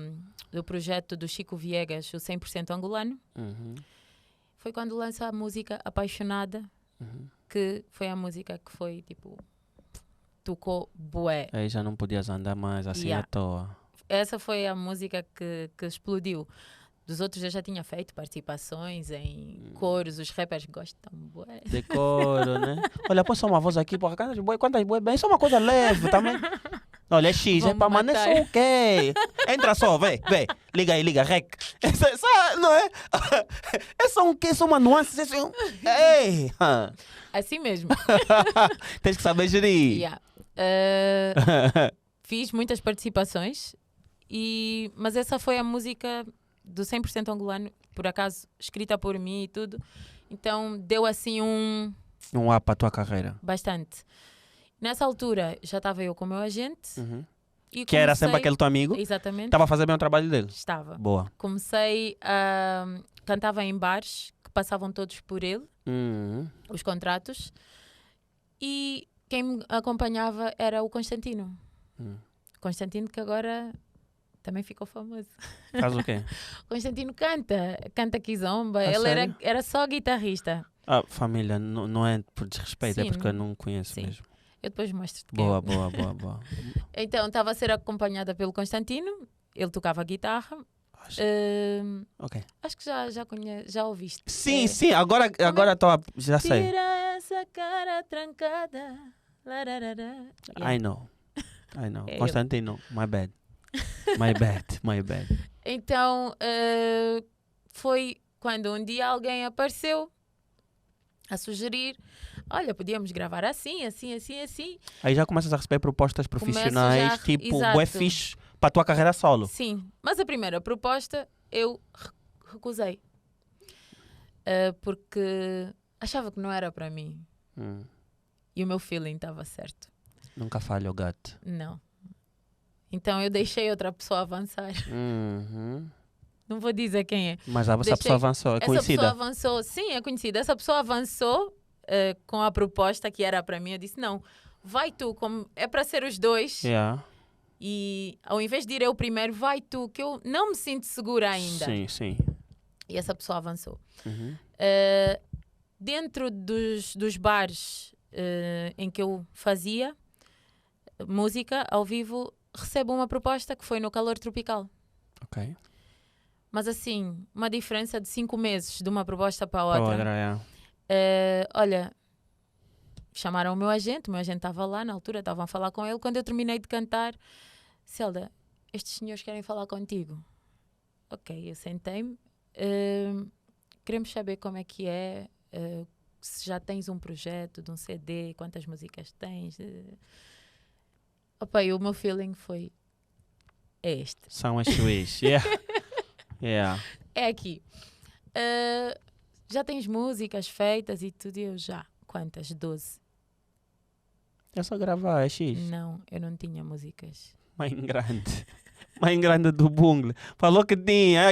projeto do Chico Viegas, o 100% angolano. Foi quando lança a música Apaixonada, que foi a música que foi, tipo, tocou bué. Aí já não podias andar mais assim à toa. Essa foi a música que explodiu. Dos outros eu já tinha feito participações em coros, os rappers gostam bué. De coro, né? Olha, põe só uma voz aqui, porra, quantas boi bem, isso é uma coisa leve também. Olha, é X, é para mas não é só o quê? Entra só, vê, liga aí, rec. Não é? É só um quê? Só uma nuance, ei! Assim mesmo. Tens que saber gerir. Yeah. Fiz muitas participações, mas essa foi a música do 100% angolano, por acaso escrita por mim e tudo. Então deu assim um up à tua carreira. Bastante. Nessa altura já estava eu com o meu agente. E que era sempre aquele teu amigo? Exatamente. Estava a fazer bem o trabalho dele? Estava. Boa. Comecei a... Cantava em bares que passavam todos por ele, os contratos. E quem me acompanhava era o Constantino. Constantino, que agora também ficou famoso. Faz o quê? Constantino canta Kizomba. Ele era só guitarrista. Família, não é por desrespeito, Sim, é porque eu não conheço sim. mesmo. Eu depois mostro-te. Boa. Então, estava a ser acompanhada pelo Constantino. Ele tocava guitarra. Ok. Acho que já ouviste. Sim, agora já sei. Tira essa cara trancada. Lararara. I know. É Constantino, my bad. My bad. Então, foi quando um dia alguém apareceu a sugerir, olha, podíamos gravar assim. Aí já começas a receber propostas profissionais, tipo, bué fixe para a tua carreira solo. Sim, mas a primeira proposta eu recusei. Porque achava que não era para mim. E o meu feeling estava certo. Nunca falha o gato. Não. Então eu deixei outra pessoa avançar. Não vou dizer quem é. Mas essa pessoa avançou, é conhecida? Essa pessoa avançou, sim, é conhecida. Essa pessoa avançou com a proposta que era para mim. Eu disse, não, vai tu, como é para ser os dois. Yeah. E ao invés de ir eu primeiro, vai tu, que eu não me sinto segura ainda. Sim. E essa pessoa avançou. Dentro dos bares em que eu fazia música ao vivo, recebo uma proposta que foi no Calor Tropical. Ok. Mas assim, uma diferença de 5 meses de uma proposta para a outra. Olha, chamaram o meu agente estava lá na altura, estavam a falar com ele. Quando eu terminei de cantar, Zelda, estes senhores querem falar contigo. Ok, eu sentei-me. Queremos saber como é que é, se já tens um projeto de um CD, quantas músicas tens. Opa, e o meu feeling foi, é este. São as suas. Yeah. É aqui. Já tens músicas feitas e tudo? E eu já. Quantas? 12. É só gravar, é X. Não, eu não tinha músicas. Mãe grande do Bungle. Falou que tinha.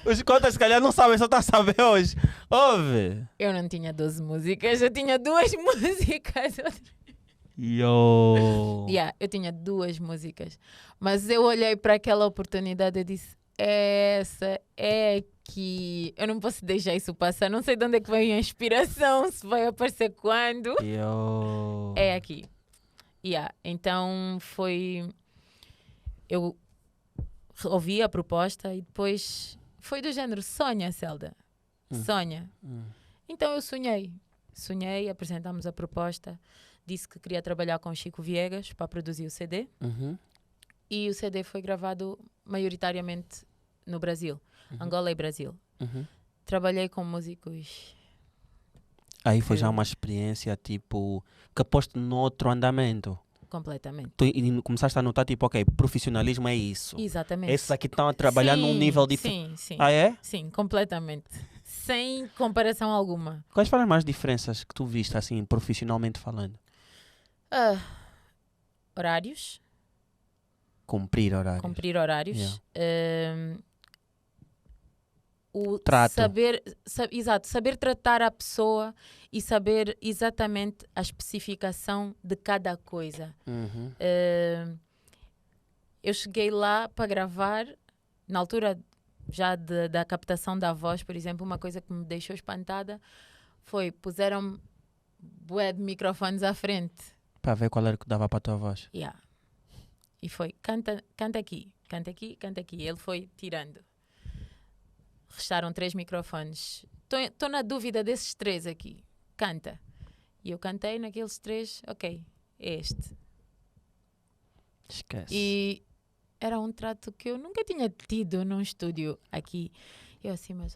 Os contas se calhar não sabem, só está a saber hoje. Ouve. Eu não tinha 12 músicas, eu tinha 2 músicas. Eu tinha 2 músicas. Mas eu olhei para aquela oportunidade e disse, essa é que eu não posso deixar isso passar. Não sei de onde é que vem a inspiração, se vai aparecer quando. É aqui. Então foi... Eu ouvi a proposta e depois foi do género, sonha, Zelda. Sonha. Então eu sonhei, apresentámos a proposta, disse que queria trabalhar com Chico Viegas para produzir o CD. E o CD foi gravado maioritariamente no Brasil, Angola e Brasil. Trabalhei com músicos. Aí foi já uma experiência tipo que poste no outro andamento. Completamente. E começaste a notar tipo, ok, profissionalismo é isso. Exatamente. Esses aqui estão a trabalhar num nível diferente. Sim. Ah, é? Sim, completamente. Sem comparação alguma. Quais foram as mais diferenças que tu viste assim, profissionalmente falando? Horários. Cumprir horários. O trato. Saber tratar a pessoa e saber exatamente a especificação de cada coisa. Eu cheguei lá para gravar, na altura já da captação da voz, por exemplo, uma coisa que me deixou espantada foi, puseram bué de microfones à frente. Para ver qual era que dava para a tua voz. E foi, canta aqui. Ele foi tirando. Restaram 3 microfones. Estou na dúvida desses 3 aqui. Canta. E eu cantei naqueles 3. Ok, é este. Esquece. E era um trato que eu nunca tinha tido num estúdio aqui. Eu assim, mas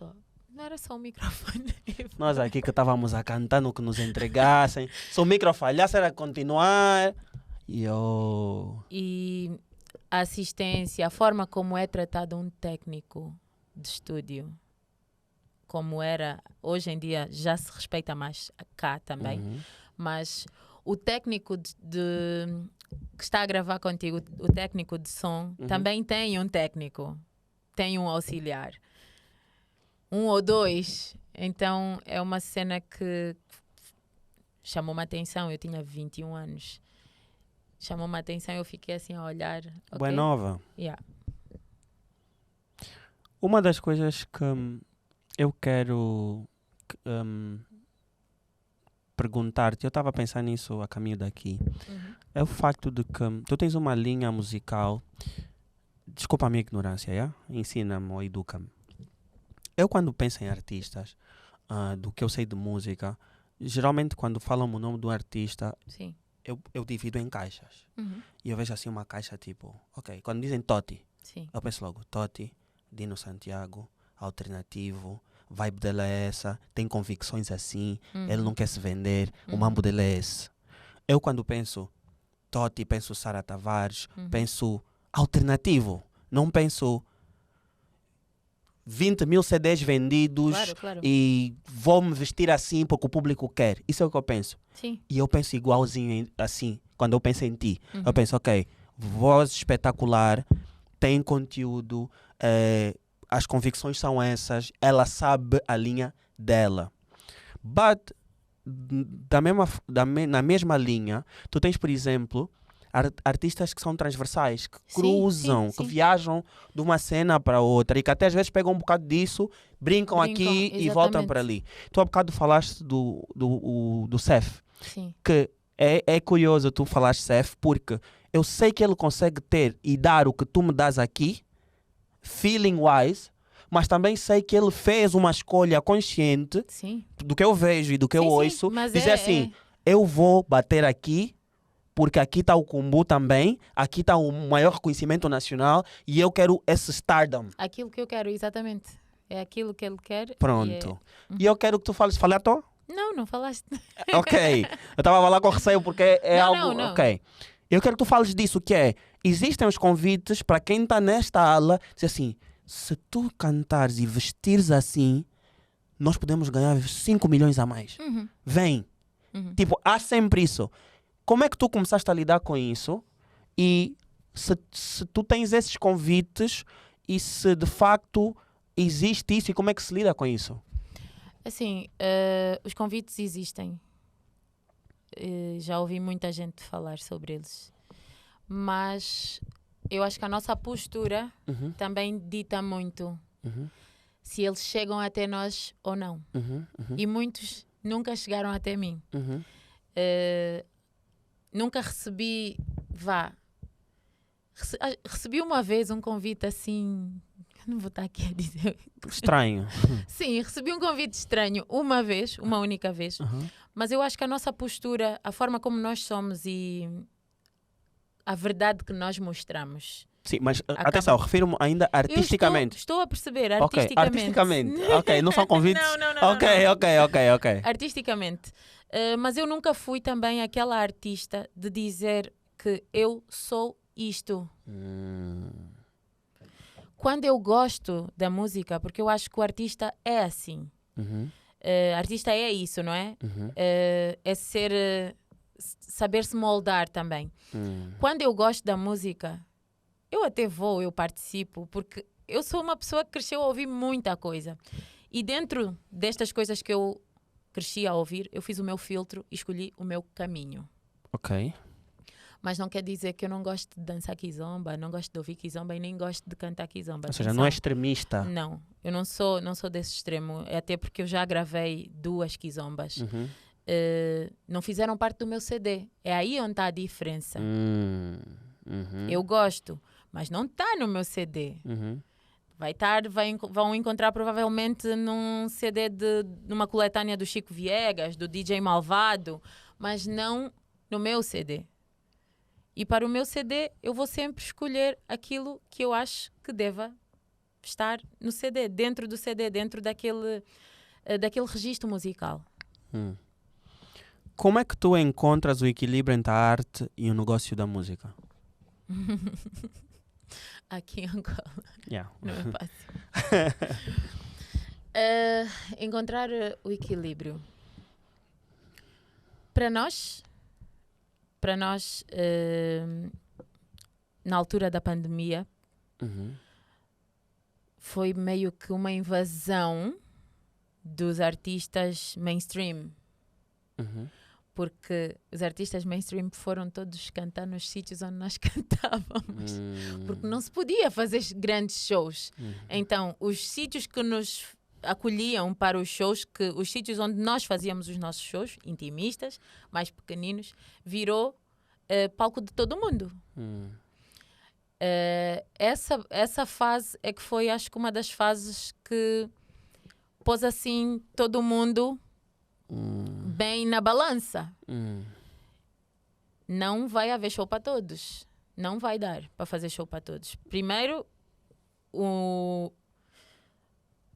não era só um microfone. Nós aqui que estávamos a cantar no que nos entregassem. Se o micro falhasse era continuar. E a assistência, a forma como é tratado um técnico de estúdio, como era hoje em dia, já se respeita mais cá também, mas o técnico que está a gravar contigo, o técnico de som, também tem um técnico, tem um auxiliar, 1 ou 2. Então é uma cena que chamou-me a atenção. Eu tinha 21 anos, chamou-me a atenção, eu fiquei assim a olhar. Boa nova. Yeah. Uma das coisas que eu quero perguntar-te, eu estava a pensar nisso a caminho daqui, é o facto de que tu tens uma linha musical desculpa a minha ignorância, yeah? Ensina-me ou educa-me. Eu quando penso em artistas, do que eu sei de música, geralmente quando falam o nome do artista, Sim. eu divido em caixas. Uhum. E eu vejo assim uma caixa tipo, ok, quando dizem Totti, Sim. eu penso logo, Totti, Dino Santiago, alternativo, vibe dele é essa, tem convicções assim, ele não quer se vender, o mambo dele é esse. Eu quando penso Totti, penso Sara Tavares, penso alternativo, não penso 20 mil CDs vendidos Claro. e vou me vestir assim porque o público quer. Isso é o que eu penso. Sim. E eu penso igualzinho assim, quando eu penso em ti. Eu penso, ok, voz espetacular, tem conteúdo, as convicções são essas, ela sabe a linha dela. But, na mesma linha, tu tens, por exemplo, artistas que são transversais, que cruzam, que viajam de uma cena para outra e que até às vezes pegam um bocado disso, brincam aqui exatamente. e voltam para ali. Tu há bocado falaste do Cef, que é curioso tu falaste Cef, porque eu sei que ele consegue ter e dar o que tu me dás aqui, feeling-wise, mas também sei que ele fez uma escolha consciente do que eu vejo e do que eu ouço, dizer assim, eu vou bater aqui, porque aqui está o Kumbu também, aqui está o maior reconhecimento nacional e eu quero esse stardom. Aquilo que eu quero, exatamente. É aquilo que ele quer. Pronto. E eu quero que tu fales. Falei à toa? Não falaste. Ok. Eu estava a falar com receio porque é algo... Não. Ok. Eu quero que tu fales disso, que é... Existem os convites para quem está nesta aula, dizer assim, se tu cantares e vestires assim, nós podemos ganhar 5 milhões a mais. Vem. Tipo, há sempre isso. Como é que tu começaste a lidar com isso? E se tu tens esses convites e se de facto existe isso e como é que se lida com isso? Assim, os convites existem. Já ouvi muita gente falar sobre eles. Mas eu acho que a nossa postura também dita muito se eles chegam até nós ou não. E muitos nunca chegaram até mim. Nunca recebi, recebi uma vez um convite assim, não vou estar aqui a dizer. Estranho. Sim, recebi um convite estranho uma vez, uma única vez, mas eu acho que a nossa postura, a forma como nós somos e a verdade que nós mostramos. Sim, mas atenção, refiro-me ainda artisticamente. Estou a perceber, artisticamente. Ok, artisticamente. Ok, não são convites? Não. Ok. Artisticamente. Mas eu nunca fui também aquela artista de dizer que eu sou isto. Quando eu gosto da música, porque eu acho que o artista é assim. Artista é isso, não é? É ser... saber se moldar também. Quando eu gosto da música, eu até vou, eu participo, porque eu sou uma pessoa que cresceu a ouvir muita coisa. E dentro destas coisas que eu cresci a ouvir, eu fiz o meu filtro e escolhi o meu caminho. Ok. Mas não quer dizer que eu não gosto de dançar kizomba, não gosto de ouvir kizomba e nem gosto de cantar kizomba. Ou seja, não é extremista. Não, eu não sou desse extremo, até porque eu já gravei 2 kizombas. Não fizeram parte do meu CD. É aí onde está a diferença. Eu gosto, mas não está no meu CD. Vão encontrar provavelmente num CD numa coletânea do Chico Viegas, do DJ Malvado, mas não no meu CD. E para o meu CD, eu vou sempre escolher aquilo que eu acho que deva estar no CD, dentro do CD, dentro daquele registro musical. Como é que tu encontras o equilíbrio entre a arte e o negócio da música? Aqui em Angola. Não é fácil. Encontrar o equilíbrio. Para nós, na altura da pandemia, foi meio que uma invasão dos artistas mainstream. Porque os artistas mainstream foram todos cantar nos sítios onde nós cantávamos. Porque não se podia fazer grandes shows. Então, os sítios que nos acolhiam para os shows, os sítios onde nós fazíamos os nossos shows, intimistas, mais pequeninos, virou palco de todo mundo. Essa fase é que foi, acho que uma das fases que pôs assim todo mundo bem na balança. Não vai haver show para todos. Não vai dar para fazer show para todos. Primeiro, o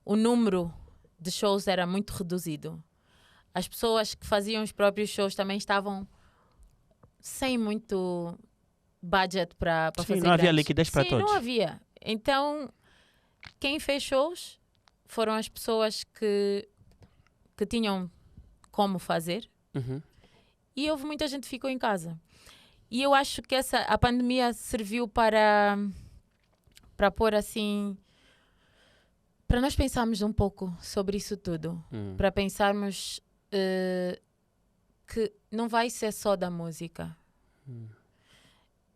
número de shows era muito reduzido. As pessoas que faziam os próprios shows também estavam sem muito budget para fazer. Não havia liquidez para todos. Não havia. Então, quem fez shows foram as pessoas que tinham como fazer. E houve muita gente que ficou em casa. E eu acho que a pandemia serviu para pôr assim... Para nós pensarmos um pouco sobre isso tudo. Para pensarmos que não vai ser só da música.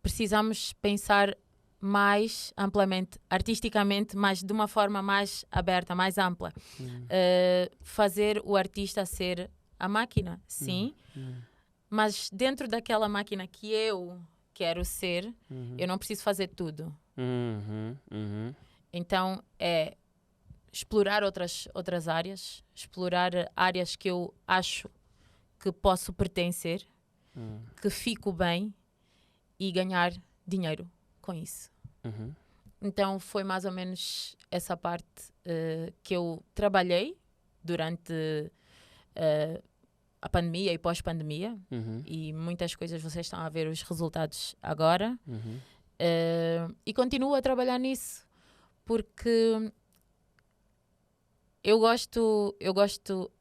Precisamos pensar mais amplamente, artisticamente, mas de uma forma mais aberta, mais ampla. Fazer o artista ser a máquina, sim. Mas dentro daquela máquina que eu quero ser, eu não preciso fazer tudo. Então, é explorar outras áreas, explorar áreas que eu acho que posso pertencer, que fico bem e ganhar dinheiro com isso. Então, foi mais ou menos essa parte que eu trabalhei durante a pandemia e pós-pandemia. E muitas coisas vocês estão a ver os resultados agora. E continuo a trabalhar nisso porque eu gosto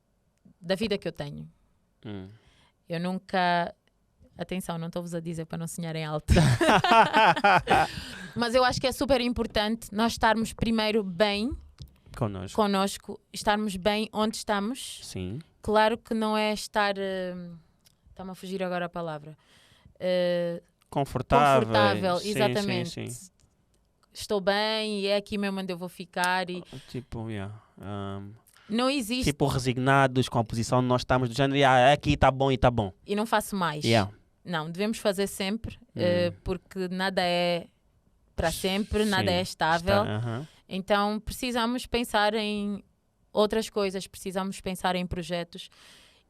da vida que eu tenho. Eu nunca... Atenção, não estou-vos a dizer para não sonharem alto. Mas eu acho que é super importante nós estarmos primeiro bem connosco, estarmos bem onde estamos. Sim. Claro que não é estar... Está-me a fugir agora a palavra. Confortável. Exatamente. Sim. Estou bem e é aqui mesmo onde eu vou ficar. Tipo, não existe... Tipo, resignados com a posição onde nós estamos, do género, aqui está bom e está bom. E não faço mais. Não, devemos fazer sempre, porque nada é para sempre, nada é estável. Então, precisamos pensar em outras coisas, precisamos pensar em projetos.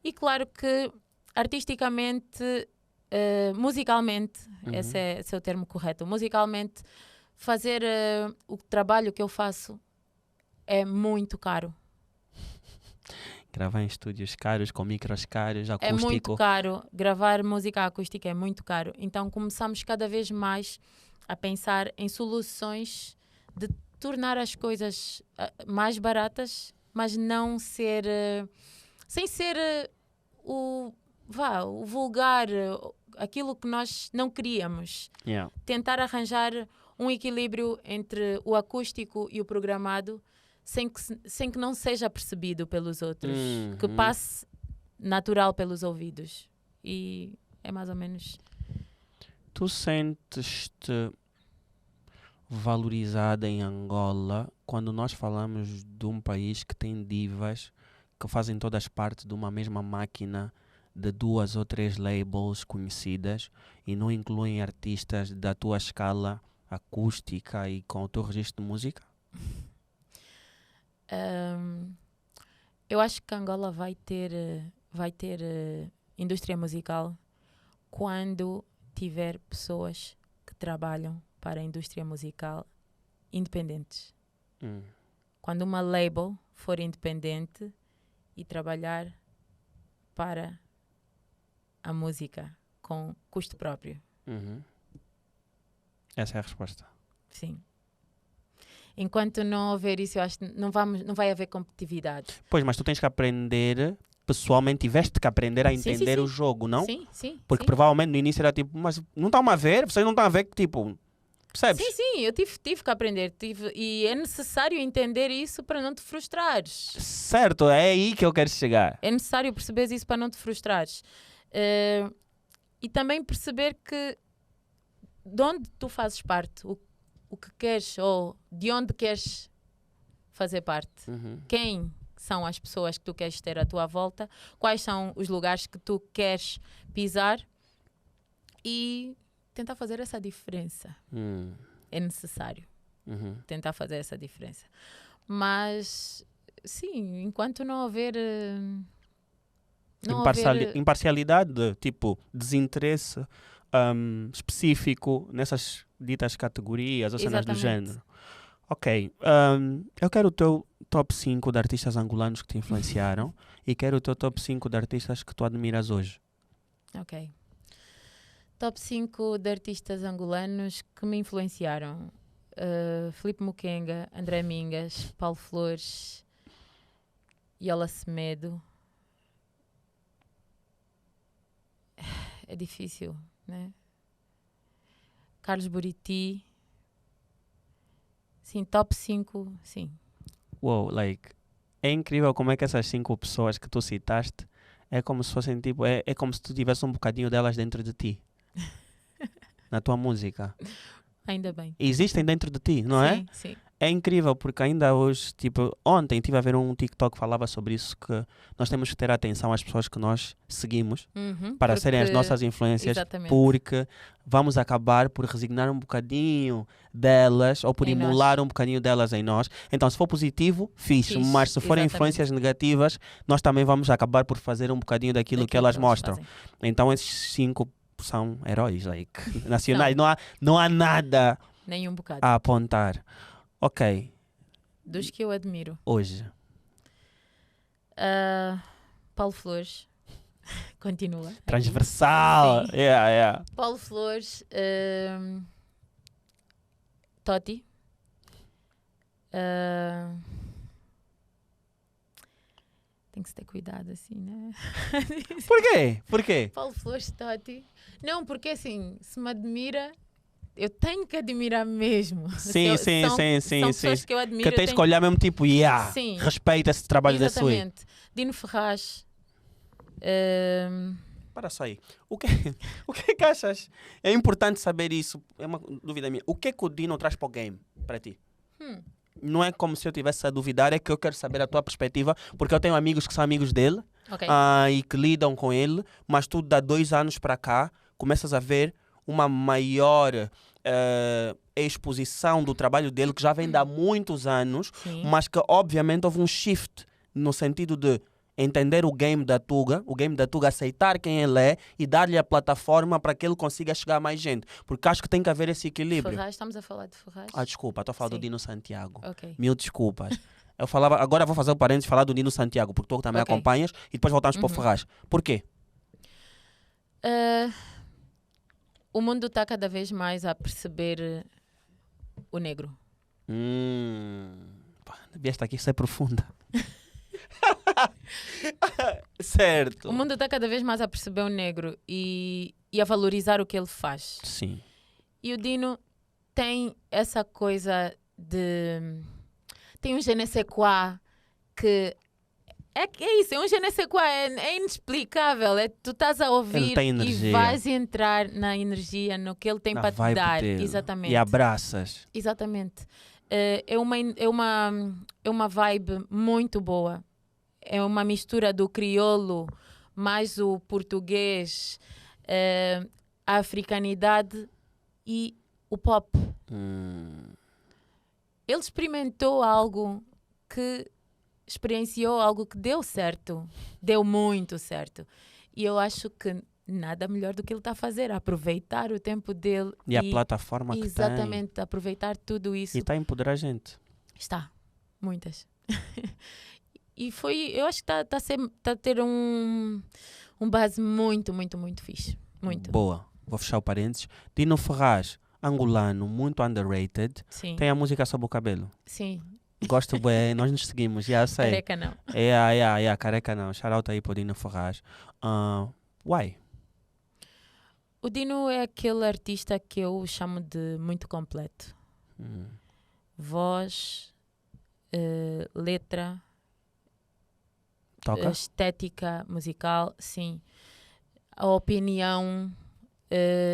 E claro que, artisticamente, musicalmente, esse é o termo correto, musicalmente, fazer o trabalho que eu faço é muito caro. Gravar em estúdios caros, com micros caros, acústico. É muito caro. Gravar música acústica é muito caro. Então começamos cada vez mais a pensar em soluções de tornar as coisas mais baratas, mas não ser... sem ser o vulgar, aquilo que nós não queríamos. Tentar arranjar um equilíbrio entre o acústico e o programado, sem que não seja percebido pelos outros, que passe natural pelos ouvidos. E é mais ou menos... Tu sentes-te valorizada em Angola quando nós falamos de um país que tem divas que fazem todas parte de uma mesma máquina de 2 ou 3 labels conhecidas e não incluem artistas da tua escala acústica e com o teu registro de música? Eu acho que Angola vai ter indústria musical quando tiver pessoas que trabalham para a indústria musical independentes. Quando uma label for independente e trabalhar para a música com custo próprio. Essa é a resposta. Sim. Enquanto não houver isso, eu acho que não vai haver competitividade. Pois, mas tu tens que aprender, pessoalmente, tiveste que aprender a entender o jogo, não? Sim. Porque provavelmente no início era tipo, mas não estão a ver? Vocês não estão a ver que tipo, percebes? Sim, eu tive que aprender. E é necessário entender isso para não te frustrares. Certo, é aí que eu quero chegar. É necessário perceber isso para não te frustrares. E também perceber que de onde tu fazes parte, o que queres ou de onde queres fazer parte. Quem são as pessoas que tu queres ter à tua volta, quais são os lugares que tu queres pisar e tentar fazer essa diferença. é necessário tentar fazer essa diferença. Mas, sim, enquanto não houver... imparcialidade, tipo, desinteresse específico nessas ditas categorias ou cenas do género. Ok. Eu quero o teu top 5 de artistas angolanos que te influenciaram e quero o teu top 5 de artistas que tu admiras hoje. Ok. Top 5 de artistas angolanos que me influenciaram. Filipe Mukenga, André Mingas, Paulo Flores, Yola Semedo. É difícil, né? Carlos Buriti. Sim, top 5, sim. Wow, é incrível como é que essas 5 pessoas que tu citaste é como se fossem tipo, é como se tu tivesse um bocadinho delas dentro de ti. Na tua música. Ainda bem. Existem dentro de ti, não é? Sim. É incrível porque ainda hoje, tipo, ontem estive a ver um TikTok que falava sobre isso, que nós temos que ter atenção às pessoas que nós seguimos para serem as nossas influências, porque vamos acabar por resignar um bocadinho delas ou por emular um bocadinho delas em nós. Então, se for positivo, fixe, mas se forem influências negativas, nós também vamos acabar por fazer um bocadinho daquilo que elas mostram. Fazem. Então, esses 5 são heróis, nacionais. Não há nada nem um bocado a apontar. Ok. Dos que eu admiro. Hoje. Paulo Flores. Continua. Transversal. Yeah. Paulo Flores. Totti. Tem que se ter cuidado assim, né? Por quê? Paulo Flores, Totti. Não, porque assim, se me admira... Eu tenho que admirar mesmo. Sim. São pessoas que eu admiro. Que tens que olhar mesmo tipo, respeita esse trabalho da sua. Exatamente. Dino Ferraz. Para só aí. O que é que achas? É importante saber isso. É uma dúvida minha. O que é que o Dino traz para o game, para ti? Não é como se eu estivesse a duvidar, é que eu quero saber a tua perspectiva, porque eu tenho amigos que são amigos dele e que lidam com ele, mas tu, de 2 anos para cá, começas a ver uma maior exposição do trabalho dele, que já vem de há muitos anos, mas que obviamente houve um shift no sentido de entender o game da Tuga, aceitar quem ele é e dar-lhe a plataforma para que ele consiga chegar a mais gente. Porque acho que tem que haver esse equilíbrio. Ferraz, estamos a falar de Ferraz? Desculpa, estou a falar do Dino Santiago. Okay. Mil desculpas. Eu falava, agora vou fazer o parênteses e falar do Dino Santiago, porque tu também acompanhas, e depois voltamos para o Ferraz. Por quê? O mundo está cada vez mais a perceber o negro. Devia estar aqui ser profunda. Certo. O mundo está cada vez mais a perceber o negro e a valorizar o que ele faz. Sim. E o Dino tem essa coisa de... Tem um je ne sais quoi que... É isso, é um je ne sais quoi, é inexplicável. Tu estás a ouvir e vais entrar na energia, no que ele tem para te dar. Dele. Exatamente. E abraças. Exatamente. É uma vibe muito boa. É uma mistura do crioulo mais o português, a africanidade e o pop. Ele experimentou algo que... experienciou algo que deu certo, deu muito certo. E eu acho que nada melhor do que ele está a fazer, aproveitar o tempo dele. E a plataforma que tem. Exatamente, aproveitar tudo isso. E está a empoderar a gente. Está, muitas. E eu acho que está a ter um base muito, muito, muito fixe. Muito. Boa, vou fechar o parênteses. Dino Ferraz, angolano, muito underrated. Sim. Tem a música sobre o cabelo. Sim. Gosto bem, nós nos seguimos, já sei. Careca não. Careca não. Shout out aí para o Dino Ferraz. Why? O Dino é aquele artista que eu chamo de muito completo. Voz, letra, toca? Estética musical, sim. A opinião.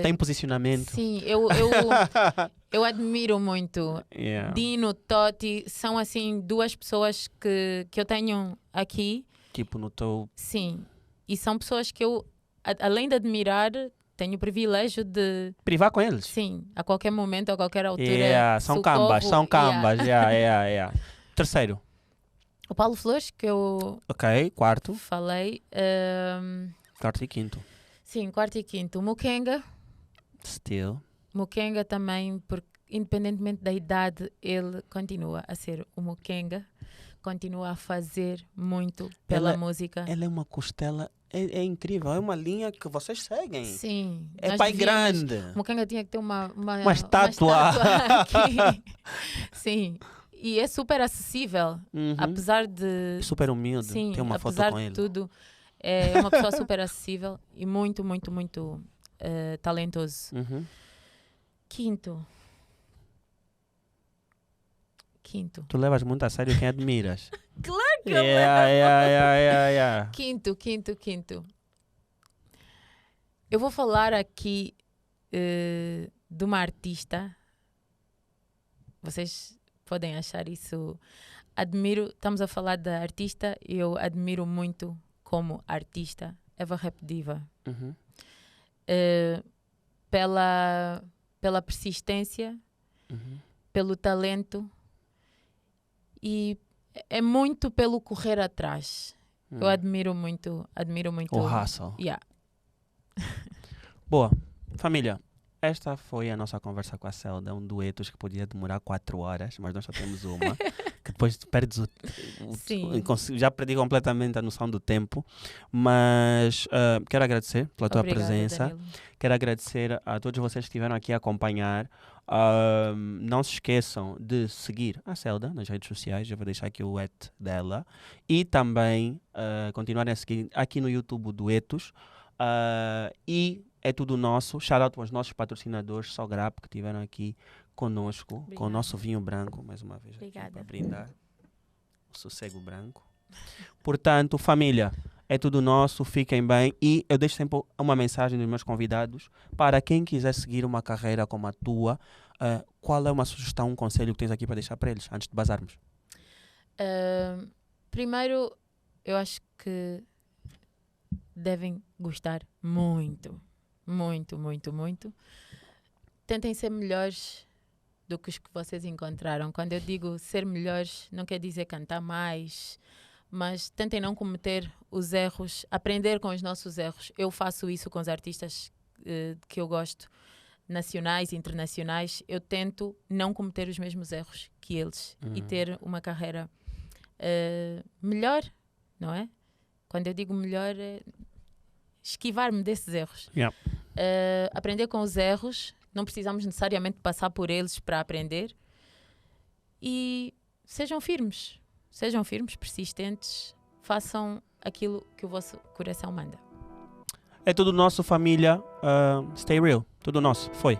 Tem posicionamento. Sim, eu admiro muito. Yeah. Dino, Totti, são assim 2 pessoas que eu tenho aqui. Tipo no teu... Sim, e são pessoas que eu, além de admirar, tenho o privilégio de... Privar com eles? Sim, a qualquer momento, a qualquer altura. São socorro, cambas. Terceiro. O Paulo Flores, que eu Ok, quarto. falei. Quarto e quinto. Sim, quarto e quinto. O Mukenga. Still. Mukenga também, porque independentemente da idade, ele continua a ser o Mukenga. Continua a fazer muito pela música. Ela é uma costela, é incrível, é uma linha que vocês seguem. Sim. É pai grande. O Mukenga tinha que ter uma estátua. aqui. Sim. E é super acessível, apesar de... Super humilde, sim, tem uma foto com ele. Apesar de tudo, é uma pessoa super acessível e muito, muito, muito talentoso. Quinto. Tu levas muito a sério quem admiras. Claro que eu levo. Quinto. Eu vou falar aqui de uma artista. Vocês podem achar isso... Estamos a falar da artista e eu admiro muito como artista Eva Rap Diva. Pela persistência, pelo talento e é muito pelo correr atrás. Eu admiro muito. O hustle. Yeah. Boa. Família, esta foi a nossa conversa com a Zelda, um dueto que podia demorar 4 horas, mas nós só temos uma, que depois perdes já perdi completamente a noção do tempo, mas quero agradecer pela tua presença. Danilo. Quero agradecer a todos vocês que estiveram aqui a acompanhar. Não se esqueçam de seguir a Zelda nas redes sociais, eu vou deixar aqui o dela, e também continuarem a seguir aqui no YouTube o Duetos. E é tudo nosso. Shout out aos nossos patrocinadores, Sograp, que estiveram aqui conosco, Obrigada. com o nosso vinho branco, mais uma vez, aqui Obrigada. para brindar o sossego branco. Portanto, família, é tudo nosso, fiquem bem. E eu deixo sempre uma mensagem dos meus convidados para quem quiser seguir uma carreira como a tua. Qual é uma sugestão, um conselho que tens aqui para deixar para eles, antes de bazarmos? Primeiro, eu acho que devem gostar muito. Muito, muito, muito. Tentem ser melhores do que os que vocês encontraram. Quando eu digo ser melhores, não quer dizer cantar mais, mas tentem não cometer os erros, aprender com os nossos erros. Eu faço isso com os artistas que eu gosto, nacionais e internacionais. Eu tento não cometer os mesmos erros que eles e ter uma carreira melhor, não é? Quando eu digo melhor, é esquivar-me desses erros. Yeah. Aprender com os erros, não precisamos necessariamente passar por eles para aprender. E sejam firmes, persistentes, façam aquilo que o vosso coração manda. É tudo nosso, família. Stay real, tudo nosso. Foi.